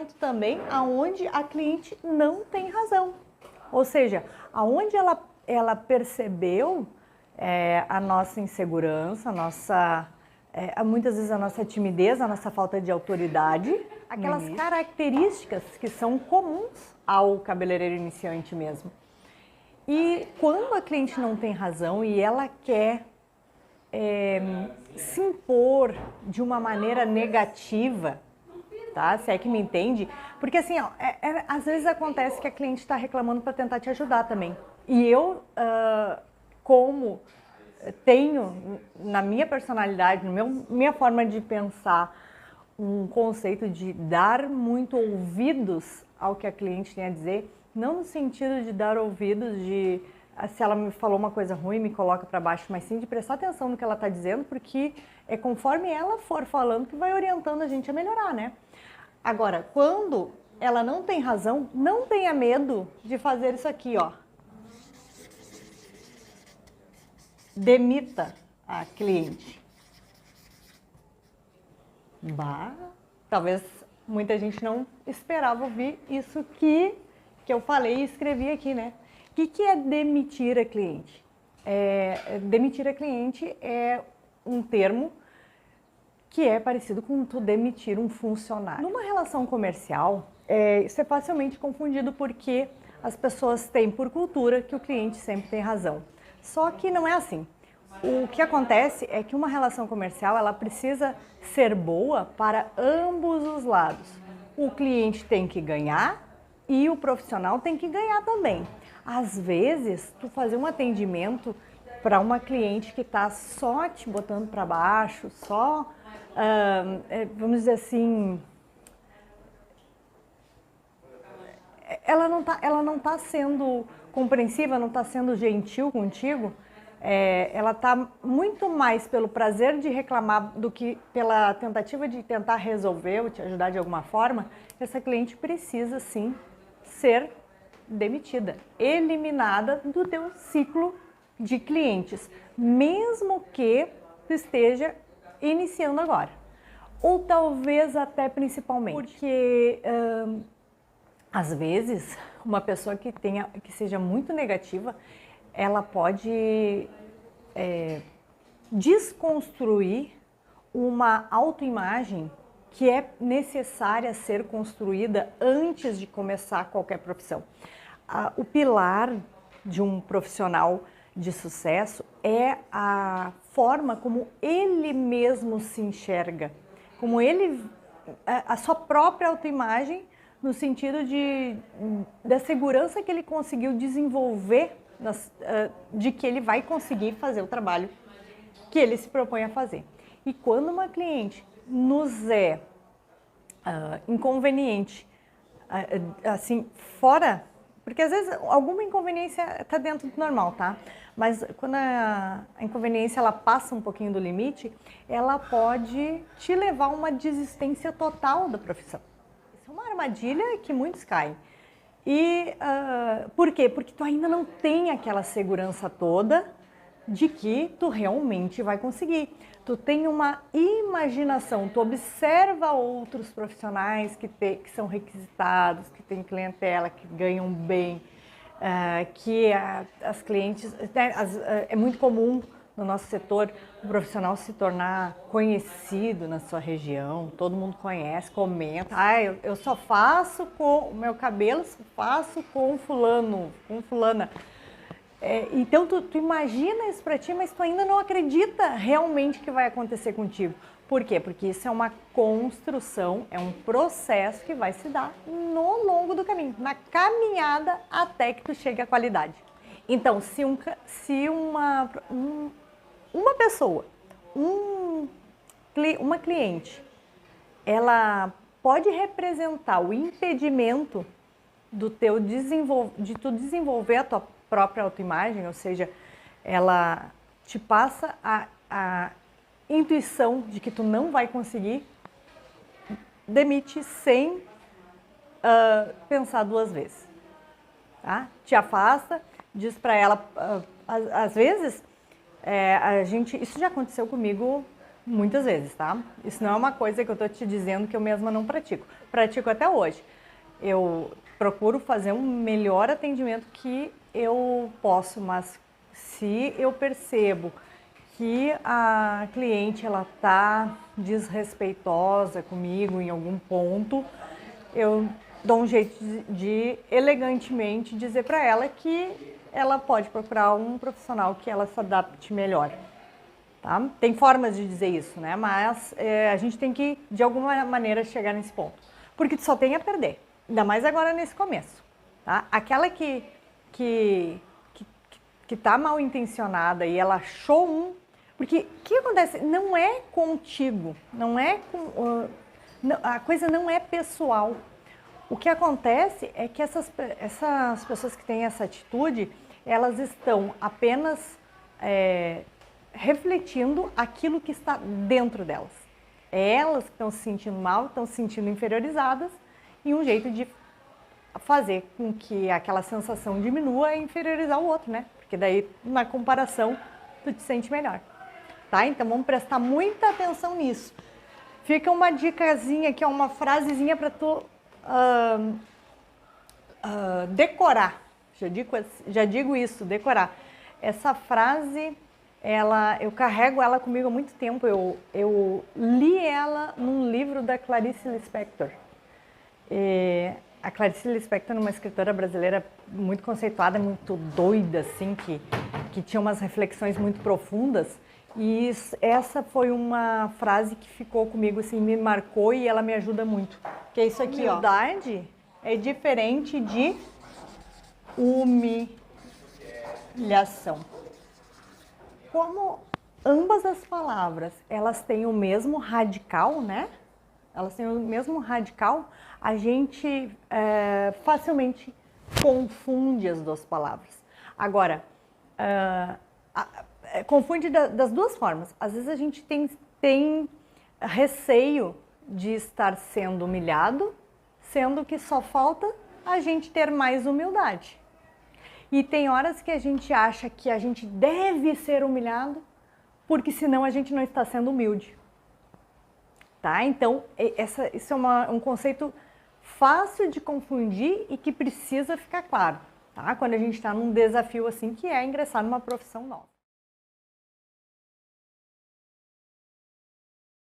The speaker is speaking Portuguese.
momento também aonde a cliente não tem razão. Ou seja, aonde ela percebeu a nossa insegurança, muitas vezes a nossa timidez, a nossa falta de autoridade, aquelas características que são comuns ao cabeleireiro iniciante mesmo. E quando a cliente não tem razão e ela quer se impor de uma maneira negativa, tá? Se é que me entende, porque assim, ó, às vezes acontece que a cliente está reclamando para tentar te ajudar também. E eu, como tenho na minha personalidade, minha forma de pensar, um conceito de dar muito ouvidos ao que a cliente tem a dizer, não no sentido de dar ouvidos de se ela me falou uma coisa ruim, me coloca para baixo, mas sim de prestar atenção no que ela está dizendo, porque é conforme ela for falando que vai orientando a gente a melhorar, né? Agora, quando ela não tem razão, não tenha medo de fazer isso aqui, ó. Demita a cliente. Bah, talvez muita gente não esperava ouvir isso que eu falei e escrevi aqui, né? O que é demitir a cliente? Demitir a cliente é um termo que é parecido com tu demitir um funcionário. Numa relação comercial, isso é facilmente confundido porque as pessoas têm por cultura que o cliente sempre tem razão. Só que não é assim. O que acontece é que uma relação comercial ela precisa ser boa para ambos os lados. O cliente tem que ganhar e o profissional tem que ganhar também. Às vezes, tu fazer um atendimento para uma cliente que está só te botando para baixo, só, vamos dizer assim, ela não tá sendo compreensiva, não está sendo gentil contigo, ela está muito mais pelo prazer de reclamar do que pela tentativa de tentar resolver ou te ajudar de alguma forma. Essa cliente precisa sim ser demitida, eliminada do teu ciclo de clientes, mesmo que tu esteja iniciando agora. Ou talvez até principalmente, porque às vezes uma pessoa que seja muito negativa, ela pode desconstruir uma autoimagem que é necessária ser construída antes de começar qualquer profissão. O pilar de um profissional de sucesso é a forma como ele mesmo se enxerga, como a sua própria autoimagem, no sentido da segurança que ele conseguiu desenvolver, de que ele vai conseguir fazer o trabalho que ele se propõe a fazer. E quando uma cliente nos é inconveniente, assim, fora, porque às vezes alguma inconveniência está dentro do normal, tá? Mas quando a inconveniência ela passa um pouquinho do limite, ela pode te levar a uma desistência total da profissão. Isso é uma armadilha que muitos caem. E por quê? Porque tu ainda não tem aquela segurança toda de que tu realmente vai conseguir. Tu tem uma imaginação, tu observa outros profissionais que são requisitados, que têm clientela, que ganham bem, que as clientes... é muito comum no nosso setor o profissional se tornar conhecido na sua região, todo mundo conhece, comenta, eu só faço com o meu cabelo, só faço com fulano, com fulana. Então tu imagina isso para ti, mas tu ainda não acredita realmente que vai acontecer contigo. Por quê? Porque isso é uma construção, é um processo que vai se dar no longo do caminho, na caminhada até que tu chegue à qualidade. Então, se uma pessoa, uma cliente, ela pode representar o impedimento de tu desenvolver a tua própria autoimagem, ou seja, ela te passa a intuição de que tu não vai conseguir, demite sem pensar duas vezes, tá? Te afasta, diz para ela, às vezes, isso já aconteceu comigo Muitas vezes, tá? Isso não é uma coisa que eu tô te dizendo que eu mesma não pratico. Pratico até hoje. Eu procuro fazer um melhor atendimento que eu posso, mas se eu percebo que a cliente ela tá desrespeitosa comigo em algum ponto, eu dou um jeito de elegantemente dizer para ela que ela pode procurar um profissional que ela se adapte melhor. Tá? Tem formas de dizer isso, né? Mas a gente tem que, de alguma maneira, chegar nesse ponto. Porque tu só tem a perder, ainda mais agora nesse começo. Tá? Aquela que tá mal intencionada e ela achou um... Porque o que acontece? Não é contigo, não é com... a coisa não é pessoal. O que acontece é que essas pessoas que têm essa atitude, elas estão apenas refletindo aquilo que está dentro delas. É elas que estão se sentindo mal, estão se sentindo inferiorizadas, e um jeito de fazer com que aquela sensação diminua é inferiorizar o outro, né? Porque daí, na comparação, tu te sente melhor. Tá? Então vamos prestar muita atenção nisso. Fica uma dicasinha aqui, uma frasezinha para tu decorar. Já digo isso, decorar. Essa frase, eu carrego ela comigo há muito tempo. Eu li ela num livro da Clarice Lispector. A Clarice Lispector é uma escritora brasileira muito conceituada, muito doida, assim, que tinha umas reflexões muito profundas. E essa foi uma frase que ficou comigo, assim, me marcou e ela me ajuda muito. Que é isso aqui, ó. Humildade é diferente de humilhação. Como ambas as palavras, elas têm o mesmo radical, né? Elas têm o mesmo radical, a gente facilmente confunde as duas palavras. Agora, confunde das duas formas. Às vezes a gente tem receio de estar sendo humilhado, sendo que só falta a gente ter mais humildade. E tem horas que a gente acha que a gente deve ser humilhado, porque senão a gente não está sendo humilde. Tá? Então, isso é um conceito fácil de confundir e que precisa ficar claro, tá? Quando a gente está num desafio assim, que é ingressar numa profissão nova.